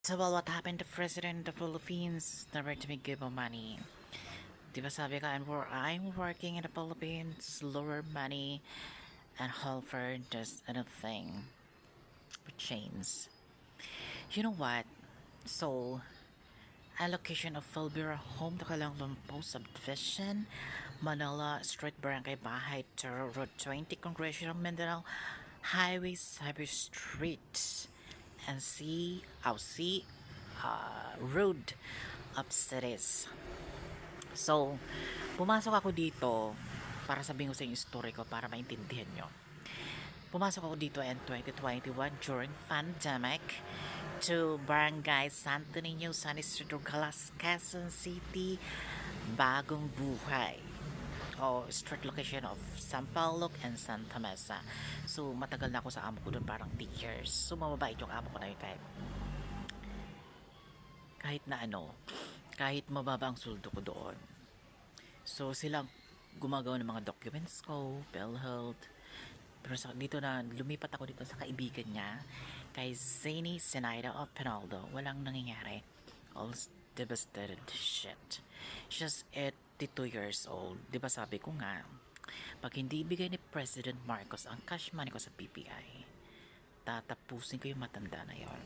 So, well, what happened to President of the Philippines? Never to be given money. Di ba sabi ka, I'm working in the Philippines, lower money, and offer just anything with chains. You know what? So, allocation of Philbira Home to Lumpo Subdivision, Manila Street Barangay Bahay to Road 20 Congressional Mindanao Highway Cyber Street and Road Upstairs. So, pumasok ako dito para sabihin ko sa inyo yung story ko para maintindihan nyo. Pumasok ako dito in 2021 during pandemic to Barangay Santo Niño, San Isidro, Galas, Quezon City, Bagong Buhay. O street location of Sampaloc and Santa Mesa. So, matagal na ako sa amo ko doon, parang 10 years. So, mababait yung amo ko na yun kahit na kahit mababa ang suldo ko doon. So, silang gumagawa ng mga documents ko, PhilHealth. Pero dito na, lumipat ako dito sa kaibigan niya, kay Zany Sinaida of Penaldo. Walang nangyayari. All devastated shit. She's 82 years old. Di ba sabi ko nga, pag hindi ibigay ni President Marcos ang cash money ko sa BPI, tatapusin ko yung matanda na yon.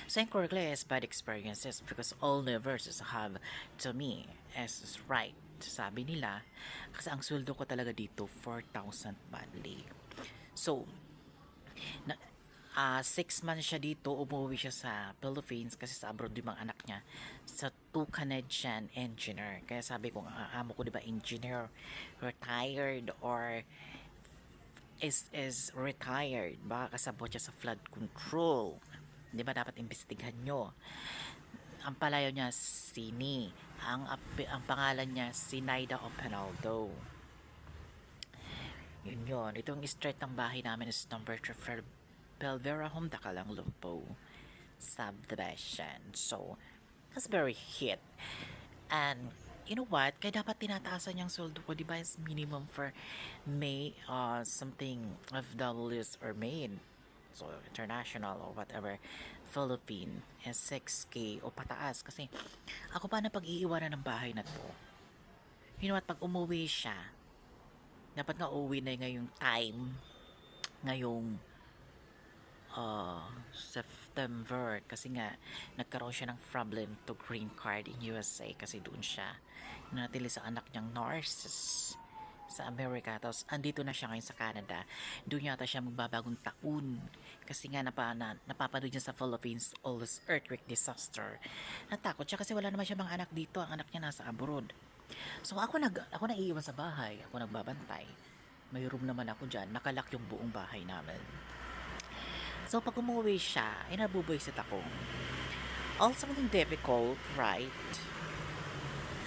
Saying correctly is bad experiences because all the verses have to me is right. Sabi nila, kasi ang sweldo ko talaga dito 4,000 monthly. So, 6 months siya dito, umuwi siya sa Philippines kasi sa abroad yung mga anak niya sa 2 Canadian engineer. Kaya sabi ko, amo ko diba engineer, retired or is retired. Baka kasabot siya sa flood control. Di ba dapat imbestigahan nyo? Ang palayo niya, Sini. Ang pangalan niya, Sinaida of Penaldo. Yun. Itong street ng bahay namin is number 3 Pelvera Home, Dakalang Lumpo Subdivision. So, that's very hit. And, you know what? Kaya dapat tinataasan yung sweldo ko, di ba? Is minimum for May, something of W's or maid. So, international or whatever, Philippine is 6K o pataas. Kasi, ako pa na pag-iiwanan ng bahay na to. You know what? Pag umuwi siya, dapat nga uwi na ngayong time, ngayong September, kasi nga nagkaroon siya ng problem to green card in USA kasi doon siya natili sa anak niyang nurses sa Amerika. Tapos andito na siya ngayon sa Canada, doon yata siya magbabagong taon kasi nga napapanood niya sa Philippines all this earthquake disaster. Natakot siya kasi wala naman siya mga anak dito, ang anak niya nasa abroad. So ako naiiwan sa bahay, ako nagbabantay, may room naman ako dyan, nakalak yung buong bahay namin. So, pag umuwi siya, ay nabubuisit ako. All something difficult, right?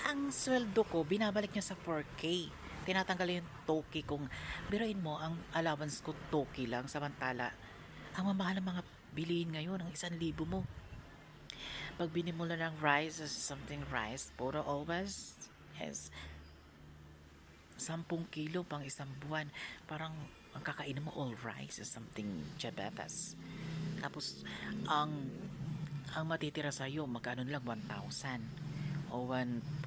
Ang sweldo ko, binabalik niya sa 4K. Tinatanggal yung toki kung, biruin mo, ang allowance ko toki lang, samantala, ang mamahal ng mga bilihin ngayon, ang 1,000 mo. Pag binimula ng rice, something rice, puro always is 10 kilo pang isang buwan. Parang, ang kakainin mo all rice is something diabetes. Tapos, ang matitira sa'yo, magkano lang 1,000 o 1,000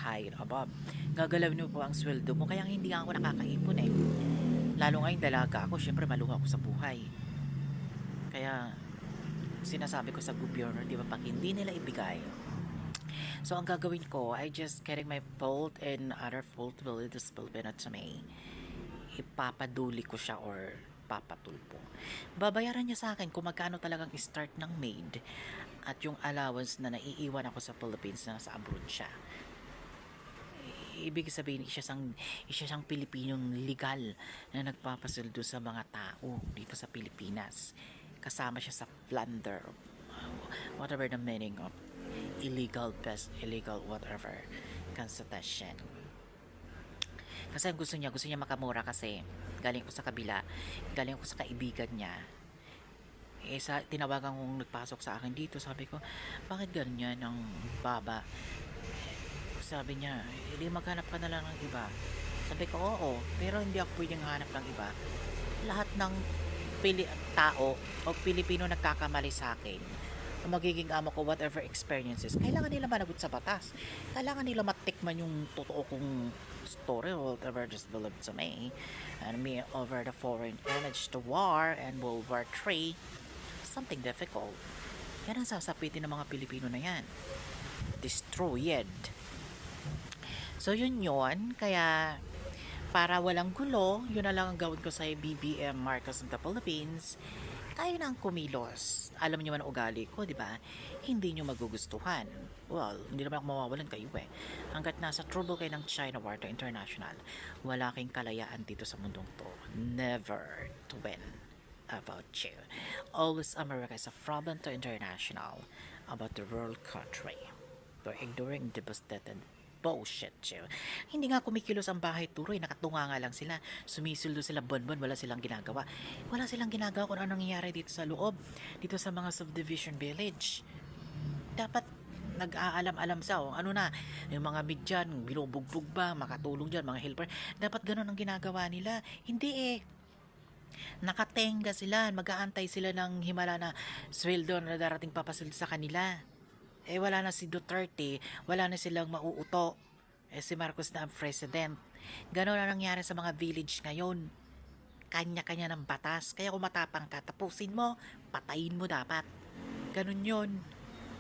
high above. Gagalawin mo po ang sweldo mo, kaya hindi ako nakakaipon eh. Lalo ngayon dalaga ako, syempre maluha ako sa buhay. Kaya, sinasabi ko sa gobyerno, di ba, pag hindi nila ibigay, so ang gagawin ko, I just getting my fault and other fault will this will be not to me. Ipapaduli ko siya or papatulpo. Babayaran niya sa akin kung magkano talagang start ng maid at yung allowance na naiiwan ako sa Philippines na nasa abroad siya. Ibig sabihin, isa siyang Pilipinong legal na nagpapasildo sa mga tao dito sa Pilipinas. Kasama siya sa plunder, whatever the meaning of illegal whatever consultation. Kasi gusto niya makamura kasi galing ko sa kabila, galing ko sa kaibigan niya. Tinawagan kong nagpasok sa akin dito, sabi ko, bakit ganyan ang baba? Sabi niya, hindi maghanap ka na lang ng iba. Sabi ko, oo, pero hindi ako pwedeng hanap ng iba. Lahat ng tao o Pilipino nagkakamali sa akin. ang magiging amo ko, whatever experiences, kailangan nila managot sa batas. Kailangan nila matikman yung totoo kong story or whatever just believed to me. And me over the foreign image to war and World War III, something difficult. Yan ang sasapitin ng mga Pilipino na yan. Destroyed. So yun yun, kaya para walang gulo, yun na lang ang gawin ko sa BBM Marcos of the Philippines. Kayo na ang kumilos. Alam niyo man ang ugali ko, di ba? Hindi niyo magugustuhan. Well, hindi naman ako mawawalan kayo eh. Hanggat nasa trouble kayo ng China War to International, wala kayong kalayaan dito sa mundong to. Never to win about you. Always America is a problem to international about the world country. To ignoring devastated bullshit you. Hindi nga kumikilos ang bahay turoy, nakatunga nga lang sila. Sumisildo sila bonbon, wala silang ginagawa. Wala silang ginagawa kung anong nangyayari dito sa loob, dito sa mga subdivision village. Dapat nag-aalam-alam sa ano na, yung mga midyan, binubugbog ba, makatulong dyan, mga helper. Dapat ganun ang ginagawa nila. Hindi eh. Nakatenga sila, mag-aantay sila ng himala na sweldo na darating papasil sa kanila. Eh wala na si Duterte, wala na silang mauuto. Eh si Marcos na ang president. Ganon na nangyari sa mga village ngayon. Kanya-kanya ng batas. Kaya kung matapang ka, tapusin mo, patayin mo dapat. Ganon yun.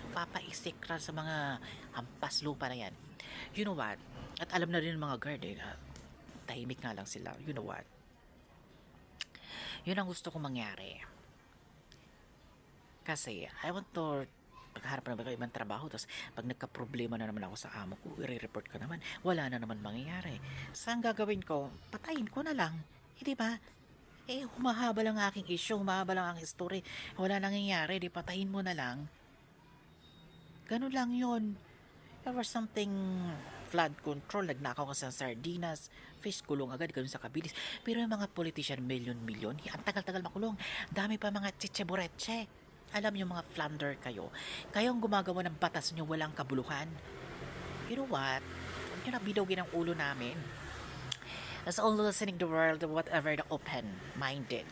Papaisikra sa mga hampas lupa na yan. You know what? At alam na rin ng mga guard tahimik nga lang sila. You know what? Yun ang gusto kong mangyari. Kasi I want to pagharap na ba ibang trabaho, tapos pag nagka-problema na naman ako sa amo ko, i-report ko naman, wala na naman mangyayari. Saan gagawin ko? Patayin ko na lang. Di ba? Eh, humahaba lang ang aking issue, humahaba lang ang story. Wala nangyayari, di patayin mo na lang. Ganun lang yun. There was something flood control, nagnakaw ka sa sardinas, fish, kulong agad, ganun sa kabilis. Pero yung mga politician, milyon-milyon, ang tagal-tagal makulong. Dami pa mga chiche-bureche. Alam niyo mga flounder kayo. Kayong gumagawa ng batas niyo walang kabuluhan. You know what? Huwag niyo na bidogin ang ulo namin. That's all listening the world, whatever the open-minded.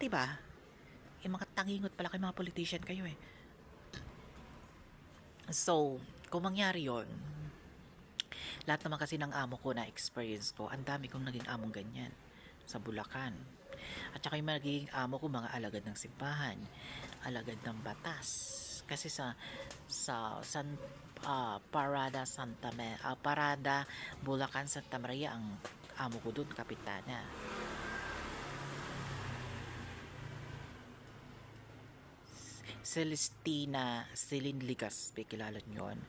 Diba? Yung mga tangingot pala kayo mga politician kayo eh. So, kung mangyari yon, lahat naman kasi ng amo ko na experience ko, ang dami kong naging among ganyan sa Bulacan. At saka yung magiging amo ko, mga alagad ng simbahan, alagad ng batas. Kasi sa Parada Bulacan Santa Maria ang amo ko doon, kapitana. Celestina Celine Ligaspe, kilala nyo yun,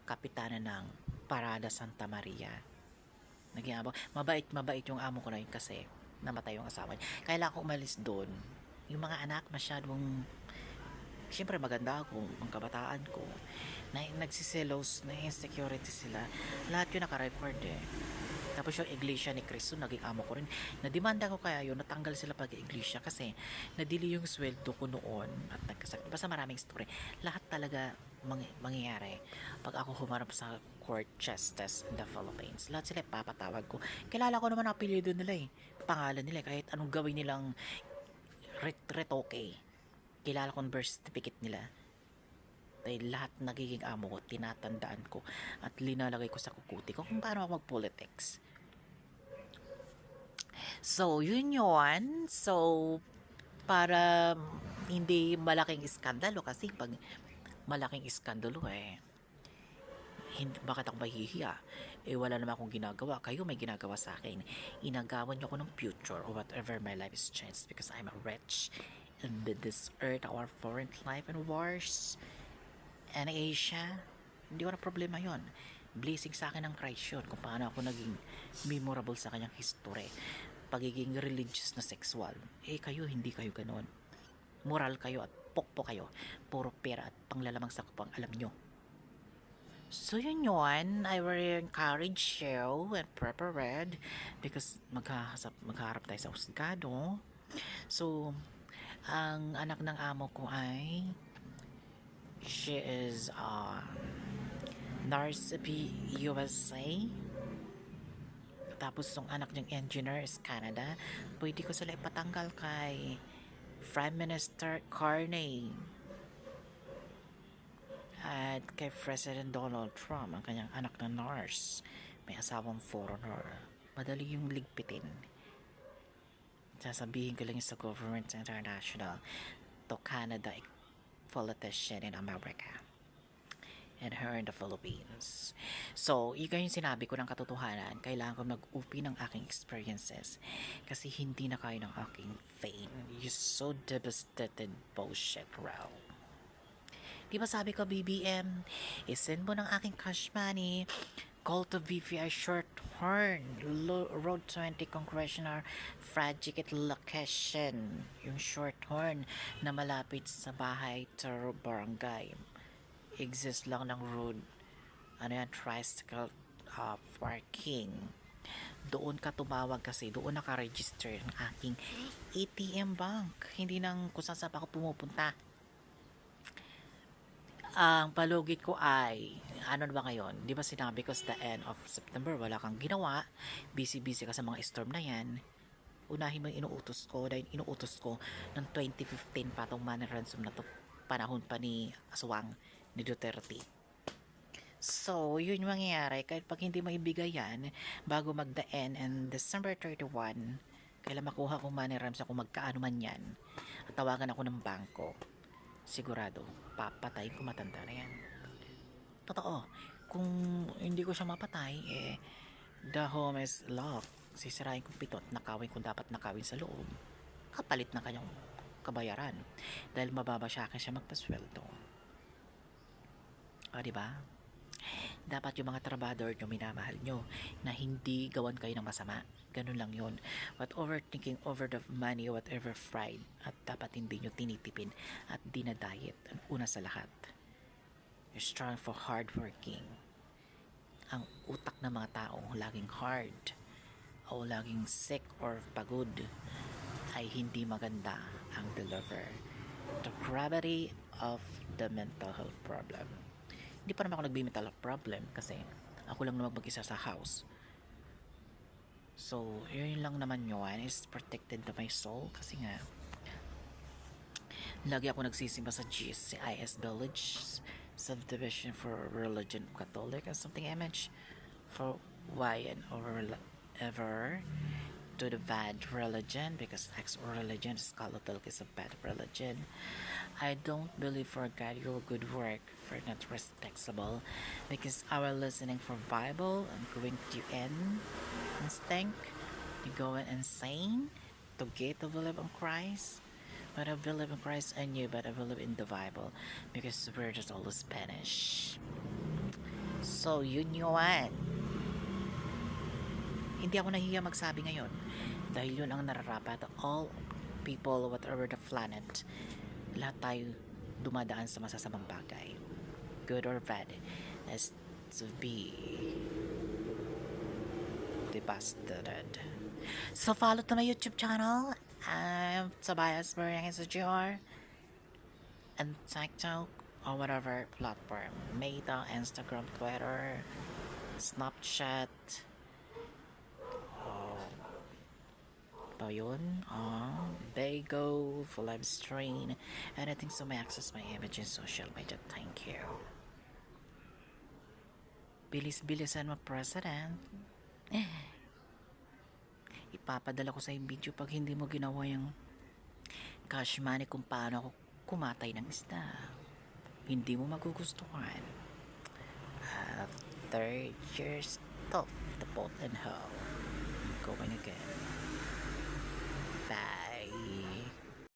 kapitana ng Parada Santa Maria. Naging amo, mabait yung amo ko na yun kasi namatay yung asawa niya. Kailangan ko umalis doon. Yung mga anak masyadong, siyempre maganda ako, ang kabataan ko, na nagsiselos, na insecurity sila. Lahat yun naka-record eh. Tapos yung iglesia ni Cristo, naging amo ko rin. Nadimanda ko kaya yun, natanggal sila pag-iglesia kasi nadili yung sweldo ko noon at nagkasakit. Basta maraming story. Lahat talaga mangyayari pag ako humarap sa court justice in the Philippines. Lahat sila papatawag ko. Kilala ko naman ang apelyido nila eh. Pangalan nila kahit anong gawin nilang retoke. Kilala ko ang birth certificate nila. Dahil lahat nagiging amo ko, tinatandaan ko at linalagay ko sa kukuti ko kung paano ako mag-politics. So, yun yun. So, para hindi malaking iskandalo kasi pag malaking iskandalo bakit ako mahihiya? Eh wala naman akong ginagawa. Kayo may ginagawa sa akin. Inagawan niyo ako ng future or whatever my life is changed because I'm a rich and this earth, our foreign life and wars and Asia. Hindi ko na problema yon. Blessing sa akin ng Christ yun kung paano ako naging memorable sa kanyang history. Pagiging religious na sexual. Eh kayo, hindi kayo ganoon. Moral kayo at pokpo kayo. Puro pera at panglalamang sa kupang alam nyo. So yun yun, I will encourage you and prepared because maghaharap tayo sa husgado. So, ang anak ng amo ko ay she is nurse USA. Tapos yung anak niyang engineer is Canada. Pwede ko sila ipatanggal kay Prime Minister Carney, at kay President Donald Trump, ang kanyang anak na nurse, may asawang foreigner. Madali yung ligpitin. Sasabihin ko lang sa government international to Canada politician in America and her in the Philippines. So, yun yung sinabi ko ng katotohanan. Kailangan ko mag-upi ng aking experiences kasi hindi na kaya ng aking fame. You so devastated bullshit, Rao. Di ba sabi ko, BBM, isend mo ng aking cash money, call to VPI Shorthorn, Road 20 Congressional Fragicate Location, yung Shorthorn na malapit sa bahay to barangay. Exist lang ng road, ano yan, tricycle parking. Doon ka tumawag kasi doon naka-register ng aking ATM bank. Hindi nang kung saan pa ako pumupunta. Ang palugit ko ay, ano ba ngayon? Di ba sinabi ko sa the end of September, wala kang ginawa, busy-busy ka sa mga storm na yan. Unahin mo yung inuutos ko, dahil inuutos ko ng 2015 pa itong money ransom na to, panahon pa ni Aswang, ni Duterte. So, yun yung mangyayari, kahit pag hindi maibigay yan, bago mag-the end and December 31, kailan makuha kong money ransom kung magkaano man yan, at tawagan ako ng bangko, sigurado, papatayin ko, matanda na yan. Totoo, kung hindi ko siya mapatay, the home is locked. Sisirain kong pito at nakawin kung dapat nakawin sa loob. Kapalit na kanyang kabayaran. Dahil mababa siya akin siya magpasweldo. O, diba? Dapat yung mga trabador nyo, minamahal nyo, na hindi gawan kayo ng masama. Ganun lang yun. But overthinking over the money, whatever fried, at dapat hindi nyo tinitipin at dinadayet. Ang una sa lahat, you're strong for hardworking. Ang utak ng mga tao laging hard o laging sick or pagod ay hindi maganda ang deliver. The gravity of the mental health problem. Hindi pa naman ako nagbi-mental health problem kasi ako lang naman mag-isa sa house. So, yun lang naman yun is protected to my soul kasi nga lagi ako nagsisimba sa GCIS Village Subdivision for Religion Catholic and something image for why and over ever to the bad religion because ex-religion is Catholic is a bad religion. I don't believe for God your good work for not respectable because our listening for Bible and going to end instinct you going insane to get to believe in Christ. But I believe in Christ and you, but I believe in the Bible because we're just all Spanish. So yun yun. Hindi ako nahihiya magsabi ngayon dahil yun ang nararapat all people whatever the planet, lahat tayo dumadaan sa masasamang bagay, good or bad, as to be devastated. So follow to my YouTube channel. I'm Tobias Mariang Jr. and TikTok or whatever platform, Meta, Instagram, Twitter, Snapchat. Yun, they go for live stream, anything so may access my image in social media. Thank you. Bilis-bilisan mo, President. Ipapadala ko sa yung video pag hindi mo ginawa yung cash money kung paano ako kumatay ng isda. Hindi mo magugustuhan. After years, tough the boat and how. Going again.